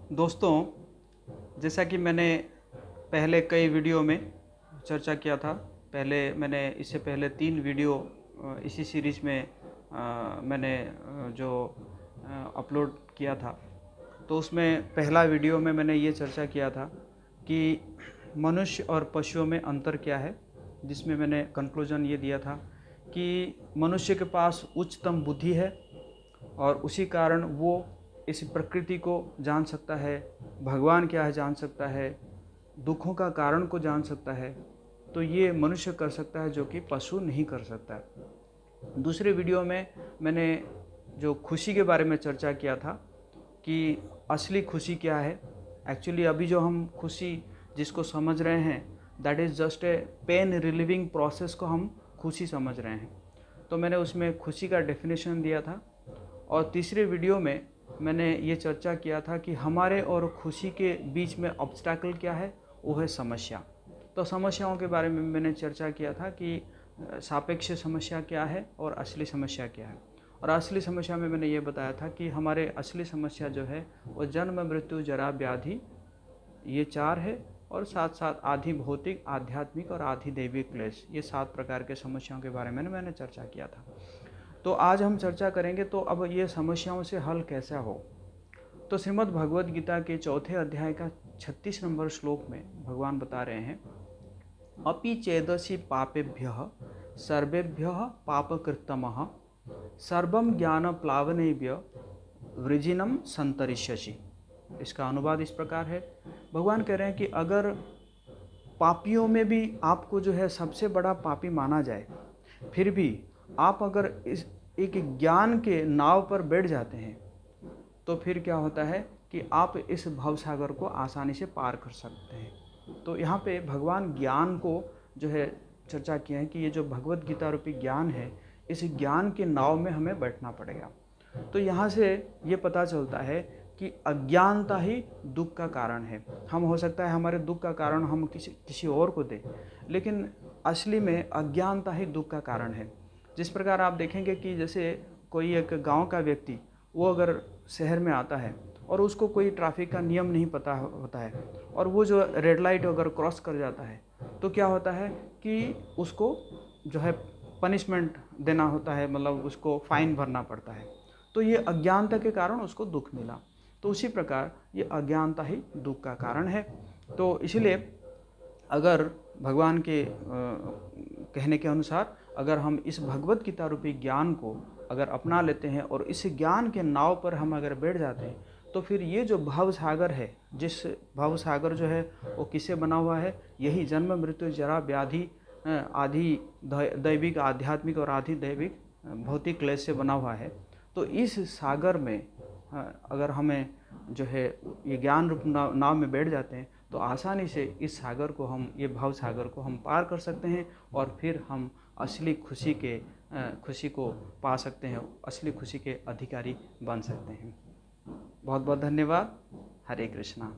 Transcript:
दोस्तों, जैसा कि मैंने पहले कई वीडियो में चर्चा किया था। मैंने इससे पहले 3 वीडियो इसी सीरीज़ में मैंने जो अपलोड किया था। तो उसमें पहला वीडियो में मैंने ये चर्चा किया था कि मनुष्य और पशुओं में अंतर क्या है, जिसमें मैंने कंक्लूजन ये दिया था कि मनुष्य के पास उच्चतम बुद्धि है और उसी कारण वो इस प्रकृति को जान सकता है, भगवान क्या है जान सकता है, दुखों का कारण को जान सकता है। तो ये मनुष्य कर सकता है जो कि पशु नहीं कर सकता। दूसरे वीडियो में मैंने जो खुशी के बारे में चर्चा किया था कि असली खुशी क्या है। एक्चुअली अभी जो हम खुशी जिसको समझ रहे हैं, that is just a pain relieving process को हम खुशी समझ रहे हैं। तो मैंने उसमें खुशी का डेफिनेशन दिया था। और तीसरे वीडियो में मैंने ये चर्चा किया था कि हमारे और खुशी के बीच में ऑब्स्टैकल क्या है, वो है समस्या। तो समस्याओं के बारे में मैंने चर्चा किया था कि सापेक्ष समस्या क्या है और असली समस्या क्या है। और असली समस्या में मैंने ये बताया था कि हमारे असली समस्या जो है वो जन्म, मृत्यु, जरा, व्याधि, ये 4 है। और साथ साथ आधी भौतिक, आध्यात्मिक और आधी दैविक क्लेश, ये 7 प्रकार के समस्याओं के बारे में मैंने चर्चा किया था। तो आज हम चर्चा करेंगे तो अब ये समस्याओं से हल कैसा हो। तो श्रीमद् भगवद गीता के 4थे अध्याय का 36 नंबर श्लोक में भगवान बता रहे हैं, अपि चेदसि पापेभ्यः सर्वेभ्यः पापकृत्तमः सर्वं ज्ञान प्लावनेभ्य वृजिनम संतरिष्यसि। इसका अनुवाद इस प्रकार है। भगवान कह रहे हैं कि अगर पापियों में भी आपको जो है सबसे बड़ा पापी माना जाए, फिर भी आप अगर इस एक ज्ञान के नाव पर बैठ जाते हैं तो फिर क्या होता है कि आप इस भवसागर को आसानी से पार कर सकते हैं। तो यहाँ पे भगवान ज्ञान को जो है चर्चा किया है कि ये जो भगवद गीता रूपी ज्ञान है, इस ज्ञान के नाव में हमें बैठना पड़ेगा। तो यहाँ से ये पता चलता है कि अज्ञानता ही दुख का कारण है। हम हो सकता है हमारे दुख का कारण हम किसी और को दें, लेकिन असली में अज्ञानता ही दुख का कारण है। जिस प्रकार आप देखेंगे कि जैसे कोई एक गांव का व्यक्ति, वो अगर शहर में आता है और उसको कोई ट्रैफिक का नियम नहीं पता होता है और वो जो रेड लाइट अगर क्रॉस कर जाता है, तो क्या होता है कि उसको जो है पनिशमेंट देना होता है, मतलब उसको फाइन भरना पड़ता है। तो ये अज्ञानता के कारण उसको दुख मिला। तो उसी प्रकार ये अज्ञानता ही दुख का कारण है। तो इसलिए अगर भगवान के कहने के अनुसार अगर हम इस भगवद गीता रूपी ज्ञान को अगर अपना लेते हैं और इस ज्ञान के नाव पर हम अगर बैठ जाते हैं, तो फिर ये जो भव सागर है, जिस भव सागर जो है वो किससे बना हुआ है, यही जन्म, मृत्यु, जरा, व्याधि, आदि दैविक, आध्यात्मिक और आधि दैविक भौतिक क्लेश से बना हुआ है। तो इस सागर में अगर हमें जो है ये ज्ञान रूप नाव में बैठ जाते हैं तो आसानी से इस सागर को हम, ये भव सागर को हम पार कर सकते हैं और फिर हम असली खुशी को पा सकते हैं, असली खुशी के अधिकारी बन सकते हैं। बहुत बहुत धन्यवाद। हरे कृष्णा।